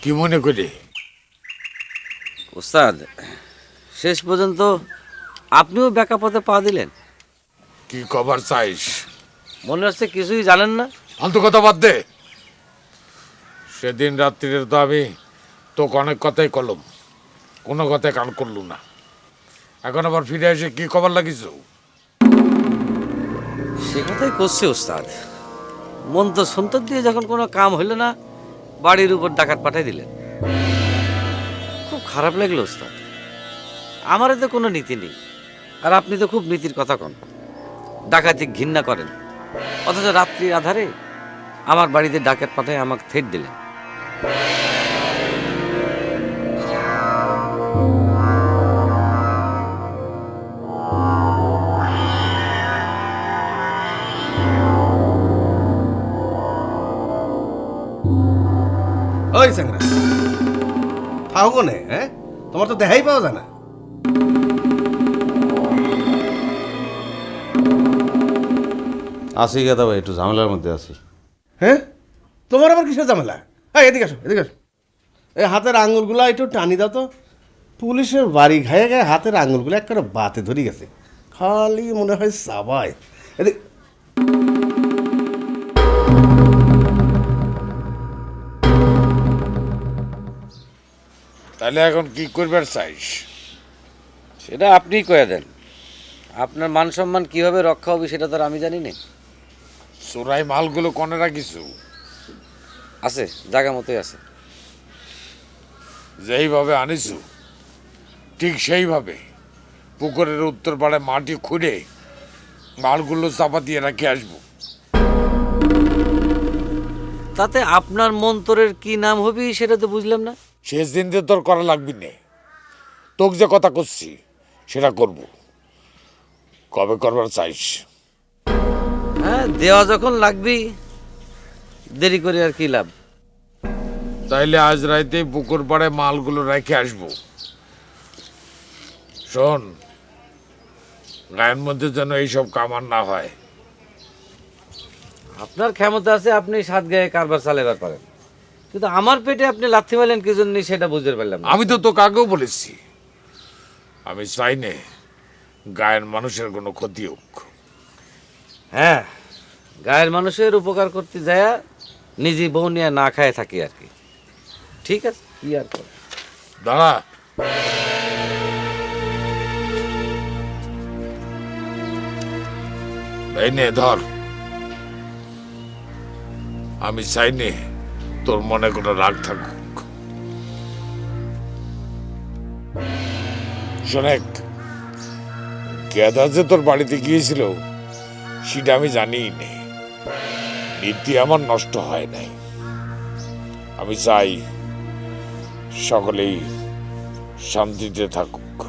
কি মনে করে? ওস্তাদ, শেষ পর্যন্ত আপনিও বেকা পথে পা দিলেন। কি কভার চাইস? মনে হচ্ছে কিছুই জানেন না। ফালতু কথা বাদ দে। সেদিন রাত্রিরে তো আমি তোকে অনেক কথাই কলম, কোনো কথাই কান করলু না। এখন আবার ফিরে এসে কি খবর লাগিস? সে কথাই করছি ওস্তাদ। মন তো সন্তর দিয়ে যখন কোনো কাম হইল না, বাড়ির উপর ডাকাত পাঠাই দিলেন। খুব খারাপ লাগলো ওস্তাদ। আমার এতে কোনো নীতি নেই, আর আপনি তো খুব নীতির কথা কন। ডাকাতি ঘৃণা করেন, অথচ রাত্রির আধারে আমার বাড়িতে ডাকাত পাঠায় আমাকে থেট দিলেন। ওই স্যাংরা থাও কোনে? হ্যাঁ, তোমার তো দেখাই পাওয়া যায় না। আছি গেদা ভাই, একটু ঝামেলার মধ্যে আছি। হ্যাঁ, তোমার আবার কিসের ঝামেলা? হ্যাঁ, এদিকে আসো, এদিকে আসো। এই হাতের আঙুলগুলো একটু টানি দাও তো। পুলিশের বাড়ি ঘায়ে গায়ে হাতের আঙুলগুলো এক করে বাতে ধরে গেছে, খালি মনে হয় সাবাই। এদিকে তাহলে এখন কি করবার চাইস? সেটা আপনিই কয়ে দেন। আপনার মান সম্মান কিভাবে রক্ষা হবে সেটা তো আর আমি জানি না। চোরাই মালগুলো কনে রাখিস? আছে, জায়গা মতোই আছে। যেইভাবে আনিস ঠিক সেইভাবে পুকুরের উত্তর পাড়ে মাটি খুঁড়ে মালগুলো চাপা দিয়ে রাখে আসবো। তাতে আপনার মন্তরের কি নাম হবে সেটা তো বুঝলাম না। শেষ দিন দিয়ে তোর করা লাগবি না। তোকে যে কথা করছি সেটা করব। কবে করবার চাইস? হ্যাঁ, দেওয়া যখন লাগবেই, দেরি করে আর কি লাভ। তাইলে আজ রাইতে পুকুর পাড়ে মালগুলো রেখে আসবো। শোন, গায়ের মধ্যে যেন এইসব কামান না হয়। আপনার ক্ষমতা আছে, আপনি সাত গায়ে কারবার চালাবার পারেন, কিন্তু আমার পেটে আপনি লাথি মারলেন কি জন্য সেটা বুঝতে পারলাম না। আমি তো তোকে আগেও বলেছি, আমি চাই না গায়ের মানুষের কোনো ক্ষতি হোক। হ্যাঁ, গায়ের মানুষের উপকার করতে যায় নিজে বউ নিয়ে না খায় থাকি আর কি। ঠিক আছে, কি আর কর। দাঁড়া, এই নে ধর। আমি চাই নে তোর মনে কোনো রাগ থাকুক। শোনেক, গেদা যে তোর বাড়িতে গিয়েছিল সেটা আমি জানিই নে। নীতি আমার নষ্ট হয় নাই। আমি চাই সকলেই শান্তিতে থাকুক।